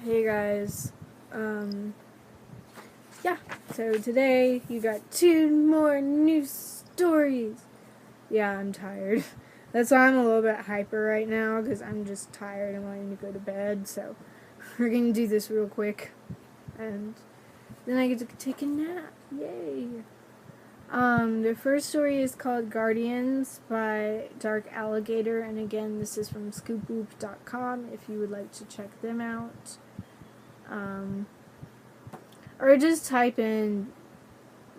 Hey guys, um, yeah, so today you got 2 more new stories. Yeah, I'm tired. That's why I'm a little bit hyper right now, because I'm just tired and wanting to go to bed, so we're gonna do this real quick, and then I get to take a nap. Yay! The first story is called Guardians by Dark Alligator, and again, this is from scoopboop.com if you would like to check them out. Or just type in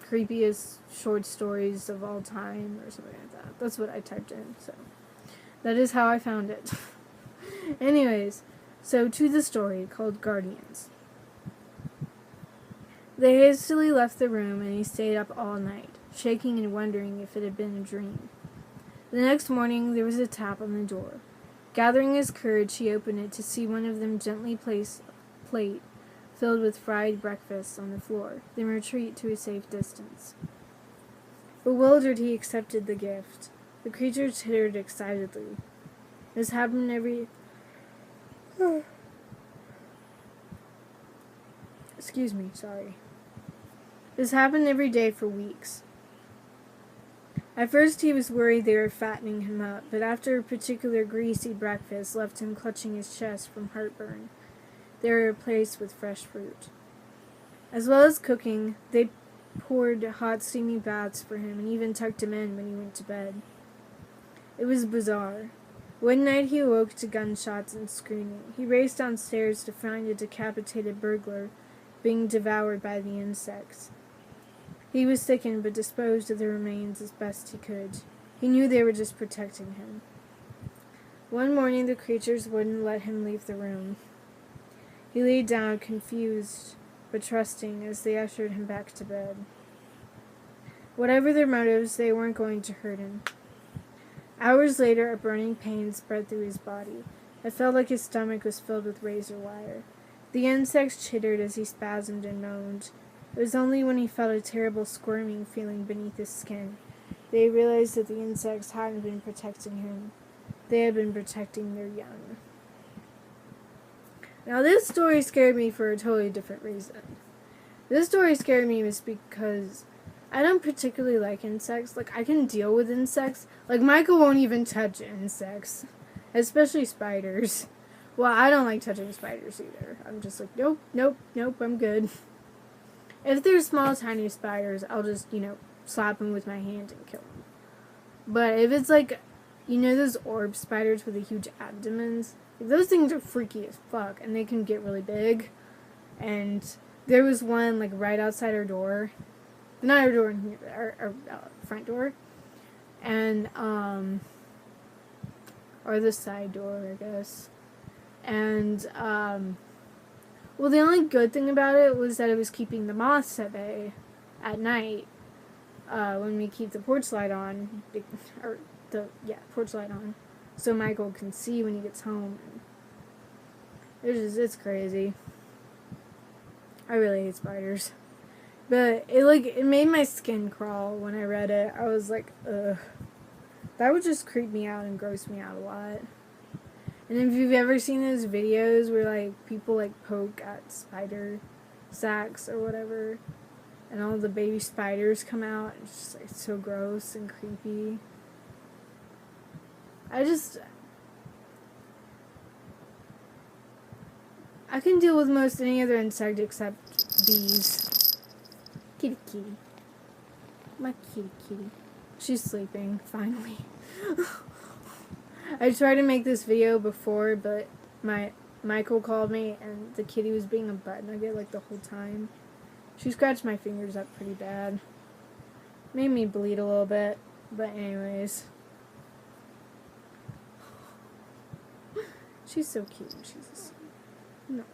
creepiest short stories of all time or something like that. That's what I typed in, so that is how I found it. Anyways, so to the story called Guardians. They hastily left the room and he stayed up all night, shaking and wondering if it had been a dream. The next morning there was a tap on the door. Gathering his courage, he opened it to see one of them gently place a plate filled with fried breakfast on the floor, then retreat to a safe distance. Bewildered, he accepted the gift. The creature tittered excitedly. This happened every... Excuse me, sorry. This happened every day for weeks. At first he was worried they were fattening him up, but after a particular greasy breakfast left him clutching his chest from heartburn, they were replaced with fresh fruit. As well as cooking, they poured hot steamy baths for him and even tucked him in when he went to bed. It was bizarre. One night he awoke to gunshots and screaming. He raced downstairs to find a decapitated burglar being devoured by the insects. He was sickened but disposed of the remains as best he could. He knew they were just protecting him. One morning the creatures wouldn't let him leave the room. He lay down, confused but trusting, as they ushered him back to bed. Whatever their motives, they weren't going to hurt him. Hours later, a burning pain spread through his body. It felt like his stomach was filled with razor wire. The insects chittered as he spasmed and moaned. It was only when he felt a terrible squirming feeling beneath his skin that he realized that the insects hadn't been protecting him. They had been protecting their young. Now, this story scared me for a totally different reason. This story scared me was because I don't particularly like insects. Like, I can deal with insects. Like, Michael won't even touch insects. Especially spiders. Well, I don't like touching spiders either. I'm just like, nope, nope, nope, I'm good. If they're small, tiny spiders, I'll just, slap them with my hand and kill them. But if it's like, those orb spiders with the huge abdomens? Those things are freaky as fuck, and they can get really big. And there was one, like, right outside our door. Not our door, our front door. And, or the side door, I guess. And, well, the only good thing about it was that it was keeping the moths at bay at night, when we keep the porch light on, porch light on, so Michael can see when he gets home. It's crazy. I really hate spiders. But it made my skin crawl when I read it. I was like, ugh. That would just creep me out and gross me out a lot. And if you've ever seen those videos where, like, people, like, poke at spider sacks or whatever, and all the baby spiders come out, it's just, like, so gross and creepy. I can deal with most any other insect except bees. Kitty kitty. My kitty kitty. She's sleeping, finally. I tried to make this video before, but Michael called me and the kitty was being a butt nugget like the whole time. She scratched my fingers up pretty bad. Made me bleed a little bit, but anyways. She's so cute when she's asleep. No.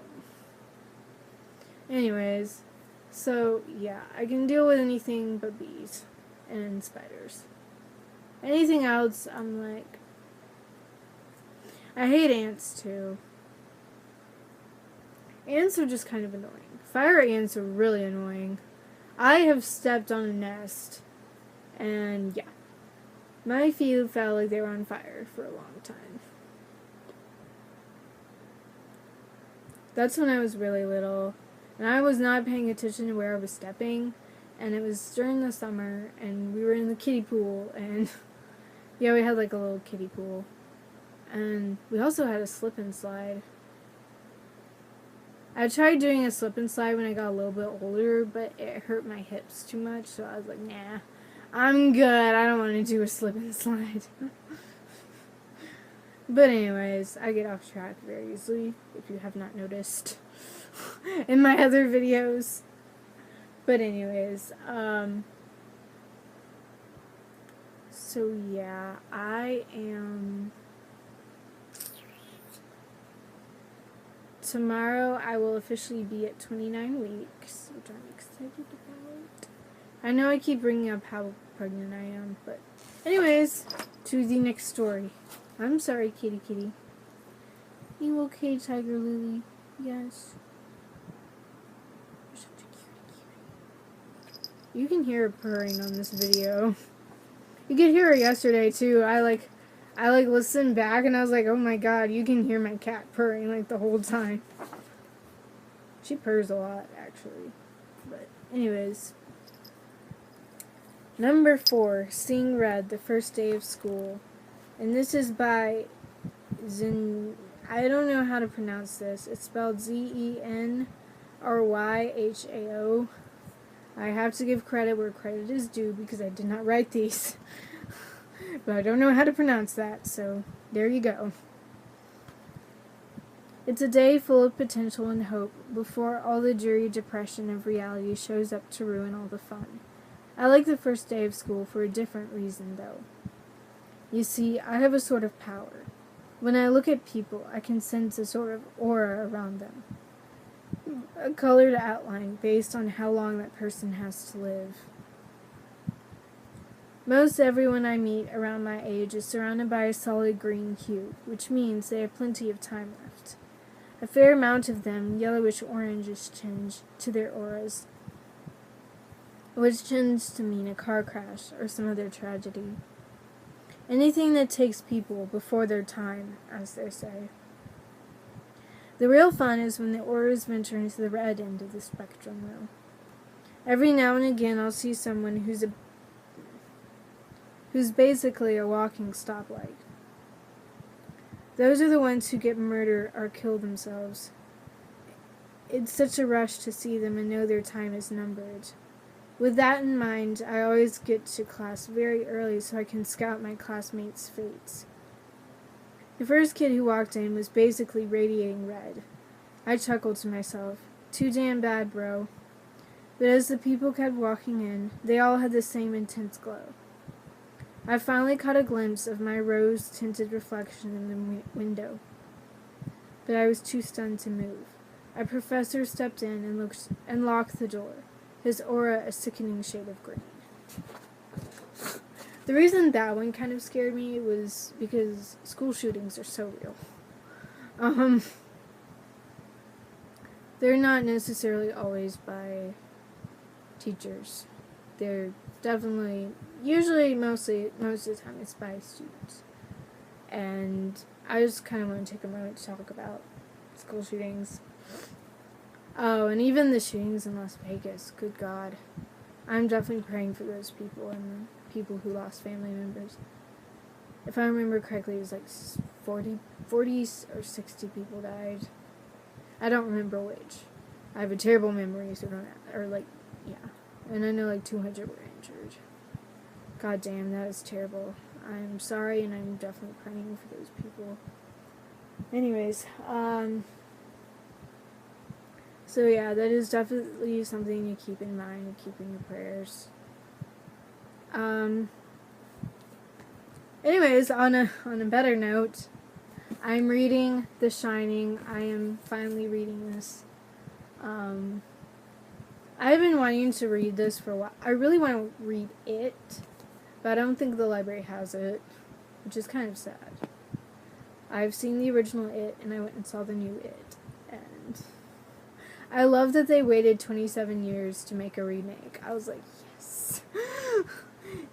Anyways, so yeah, I can deal with anything but bees and spiders. Anything else, I'm like, I hate ants too. Ants are just kind of annoying. Fire ants are really annoying. I have stepped on a nest, and yeah, my feet felt like they were on fire for a long time. That's when I was really little. And I was not paying attention to where I was stepping. And it was during the summer, and we were in the kiddie pool, and yeah, we had like a little kiddie pool. And we also had a slip and slide. I tried doing a slip and slide when I got a little bit older, but it hurt my hips too much, so I was like, nah, I'm good. I don't want to do a slip and slide. But anyways, I get off track very easily, if you have not noticed in my other videos. But anyways, so yeah, I am... Tomorrow I will officially be at 29 weeks, which I'm excited about. I know I keep bringing up how pregnant I am, but anyways, to the next story. I'm sorry, kitty kitty. You okay, Tiger Lily? Yes. You're such a cutie kitty. You can hear her purring on this video. You could hear her yesterday too. I listened back and I was like, oh my god, you can hear my cat purring like the whole time. She purrs a lot, actually. But anyways. Number 4, Seeing Red, the First Day of School. And this is by I don't know how to pronounce this. It's spelled Zenryhao. I have to give credit where credit is due because I did not write these. But I don't know how to pronounce that, so there you go. It's a day full of potential and hope before all the dreary depression of reality shows up to ruin all the fun. I like the first day of school for a different reason, though. You see, I have a sort of power. When I look at people, I can sense a sort of aura around them. A colored outline based on how long that person has to live. Most everyone I meet around my age is surrounded by a solid green hue, which means they have plenty of time left. A fair amount of them yellowish-orangish tinge to their auras, which tends to mean a car crash or some other tragedy. Anything that takes people before their time, as they say. The real fun is when the auras venture into the red end of the spectrum, though. Every now and again I'll see someone who's basically a walking stoplight. Those are the ones who get murdered or kill themselves. It's such a rush to see them and know their time is numbered. With that in mind, I always get to class very early so I can scout my classmates' fates. The first kid who walked in was basically radiating red. I chuckled to myself, too damn bad, bro. But as the people kept walking in, they all had the same intense glow. I finally caught a glimpse of my rose-tinted reflection in the window, but I was too stunned to move. A professor stepped in and locked the door, his aura a sickening shade of green. The reason that one kind of scared me was because school shootings are so real. They're not necessarily always by teachers. They're definitely, usually, most of the time, it's by students. And I just kind of want to take a moment to talk about school shootings. Oh, and even the shootings in Las Vegas. Good God. I'm definitely praying for those people and the people who lost family members. If I remember correctly, it was like 40 or 60 people died. I don't remember which. I have a terrible memory, so yeah. And I know like 200 were injured. God damn, that is terrible. I'm sorry, and I'm definitely praying for those people. Anyways, so yeah, that is definitely something to keep in mind and keep in your prayers. Anyways, on a better note, I'm reading The Shining. I am finally reading this. I've been wanting to read this for a while. I really want to read it, but I don't think the library has it, which is kind of sad. I've seen the original It, and I went and saw the new It, and I love that they waited 27 years to make a remake. I was like, yes.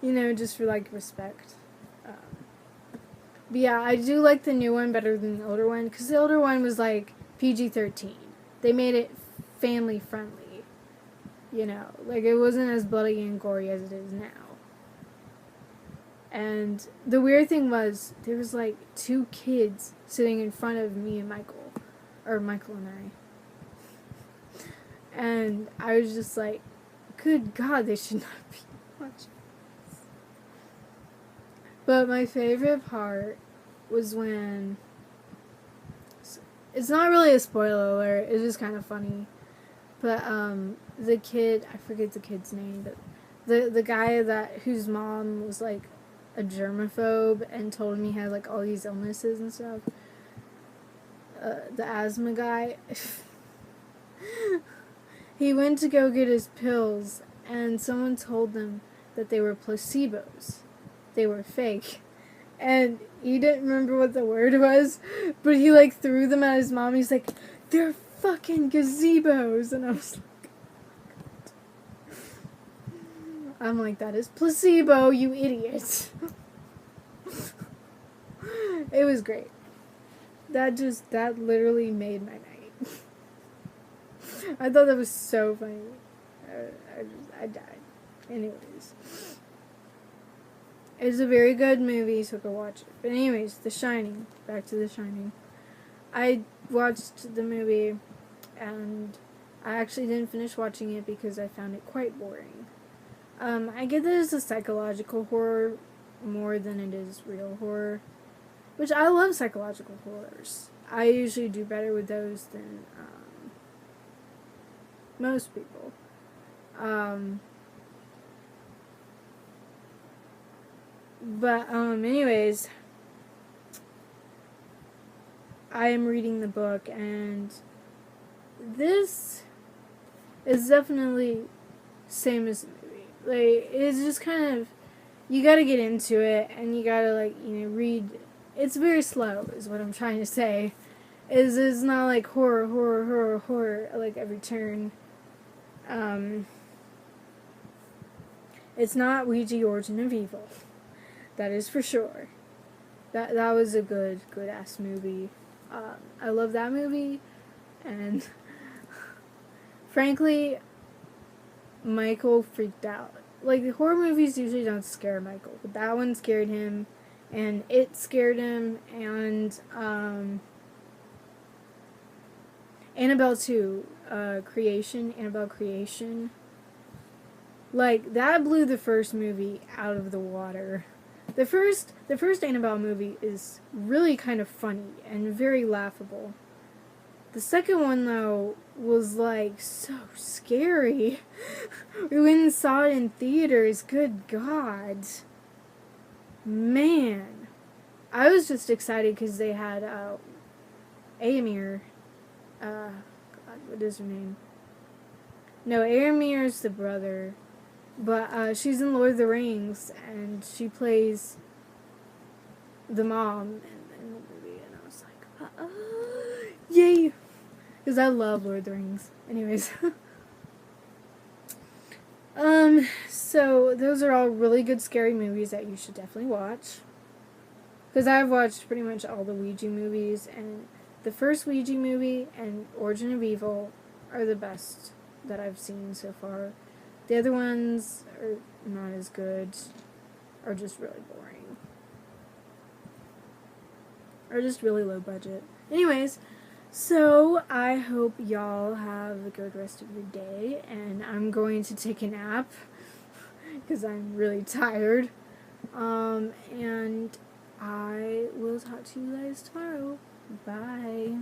Just for, respect. But yeah, I do like the new one better than the older one, because the older one was, PG-13. they made it family friendly. You know, like it wasn't as bloody and gory as it is now. And the weird thing was, there was like 2 kids sitting in front of me and Michael. Or Michael and I. And I was just like, good God, they should not be watching this. But my favorite part was when... It's not really a spoiler alert, it's just kind of funny. But the kid, I forget the kid's name, but the guy whose mom was like a germaphobe and told him he had like all these illnesses and stuff. The asthma guy. He went to go get his pills and someone told them that they were placebos. They were fake. And he didn't remember what the word was, but he like threw them at his mom. He's like, they're fucking gazebos. And I was like, I'm like, that is placebo, you idiot. It was great. That literally made my night. I thought that was so funny. I died. Anyways. It's a very good movie, so go watch it. But anyways, The Shining. Back to The Shining. I watched the movie, and I actually didn't finish watching it because I found it quite boring. I get that it's a psychological horror more than it is real horror, which I love psychological horrors. I usually do better with those than most people. But anyways, I am reading the book, and this is definitely same as the movie. Like, it's just kind of, you gotta get into it, and you gotta, like, read. It's very slow, is what I'm trying to say. It's not like horror, like, every turn. It's not Ouija Origin of Evil. That is for sure. That was a good ass movie. I love that movie, and frankly, Michael freaked out. Like, the horror movies usually don't scare Michael, but that one scared him, and it scared him, and Annabelle 2, Annabelle Creation. Like, that blew the first movie out of the water. The first Annabelle movie is really kind of funny and very laughable. The second one, though, was, like, so scary. We went and saw it in theaters. Good God. Man. I was just excited because they had, Éomer. God, what is her name? No, Éomer is the brother. But, she's in Lord of the Rings, and she plays the mom in the movie, and I was like, yay! Because I love Lord of the Rings. Anyways. So, those are all really good scary movies that you should definitely watch. Because I've watched pretty much all the Ouija movies, and the first Ouija movie and Origin of Evil are the best that I've seen so far. The other ones are not as good, or just really boring. Or just really low budget. Anyways, so I hope y'all have a good rest of your day, and I'm going to take a nap, because I'm really tired. And I will talk to you guys tomorrow. Bye.